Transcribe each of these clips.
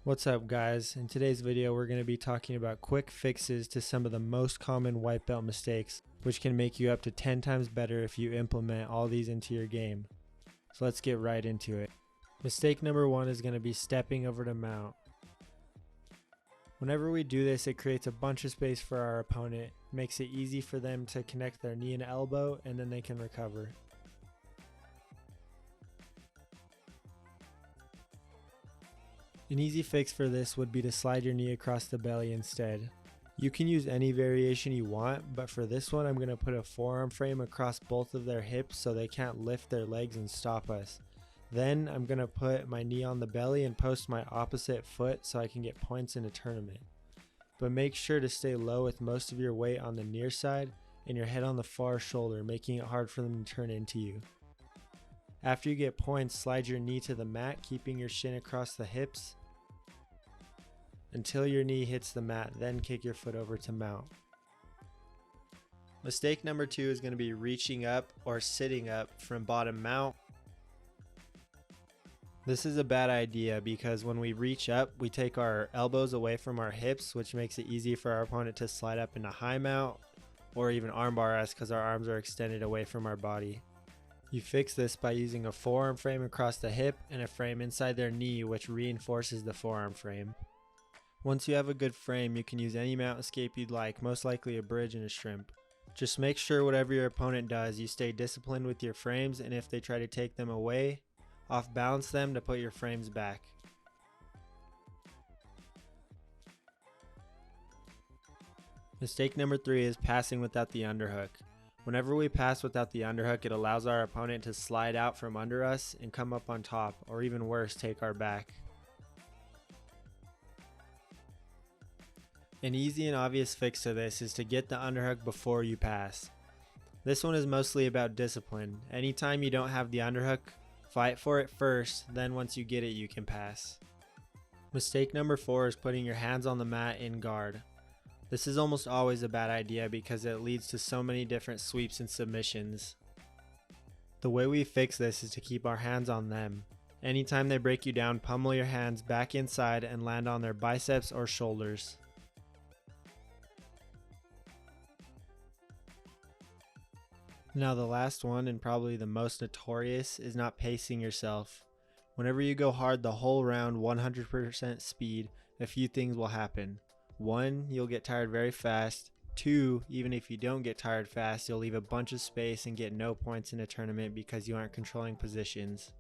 What's up guys? In today's video we're going to be talking about quick fixes to some of the most common white belt mistakes, which can make you up to 10 times better if you implement all these into your game. So let's get right into it. Mistake number 1 is going to be stepping over to mount. Whenever we do this, it creates a bunch of space for our opponent, makes it easy for them to connect their knee and elbow, and then they can recover. An easy fix for this would be to slide your knee across the belly instead. You can use any variation you want, but for this one I'm going to put a forearm frame across both of their hips so they can't lift their legs and stop us. Then I'm going to put my knee on the belly and post my opposite foot so I can get points in a tournament. But make sure to stay low with most of your weight on the near side and your head on the far shoulder, making it hard for them to turn into you. After you get points, slide your knee to the mat, keeping your shin across the hips until your knee hits the mat, then kick your foot over to mount. Mistake number 2 is going to be reaching up or sitting up from bottom mount. This is a bad idea because when we reach up, we take our elbows away from our hips, which makes it easy for our opponent to slide up into high mount or even armbar us because our arms are extended away from our body. You fix this by using a forearm frame across the hip and a frame inside their knee, which reinforces the forearm frame. Once you have a good frame, you can use any mount escape you'd like, most likely a bridge and a shrimp. Just make sure whatever your opponent does, you stay disciplined with your frames, and if they try to take them away, off balance them to put your frames back. Mistake number 3 is passing without the underhook. Whenever we pass without the underhook, it allows our opponent to slide out from under us and come up on top, or even worse, take our back. An easy and obvious fix to this is to get the underhook before you pass. This one is mostly about discipline. Anytime you don't have the underhook, fight for it first, then once you get it you can pass. Mistake number 4 is putting your hands on the mat in guard. This is almost always a bad idea because it leads to so many different sweeps and submissions. The way we fix this is to keep our hands on them. Anytime they break you down, pummel your hands back inside and land on their biceps or shoulders. Now the last one, and probably the most notorious, is not pacing yourself. Whenever you go hard the whole round 100% speed, a few things will happen. 1, you'll get tired very fast. 2, even if you don't get tired fast, you'll leave a bunch of space and get no points in a tournament because you aren't controlling positions.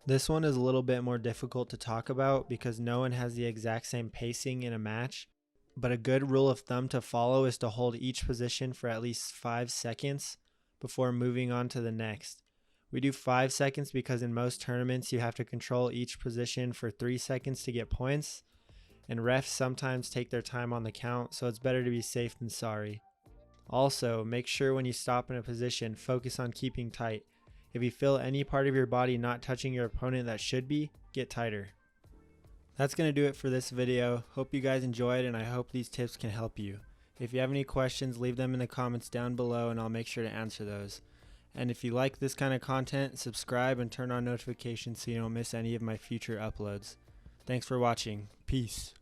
This one is a little bit more difficult to talk about because no one has the exact same pacing in a match. But a good rule of thumb to follow is to hold each position for at least 5 seconds before moving on to the next. We do 5 seconds because in most tournaments you have to control each position for 3 seconds to get points, and refs sometimes take their time on the count, so it's better to be safe than sorry. Also, make sure when you stop in a position, focus on keeping tight. If you feel any part of your body not touching your opponent that should be, get tighter. That's going to do it for this video. Hope you guys enjoyed, and I hope these tips can help you. If you have any questions, leave them in the comments down below and I'll make sure to answer those. And if you like this kind of content, subscribe and turn on notifications so you don't miss any of my future uploads. Thanks for watching. Peace.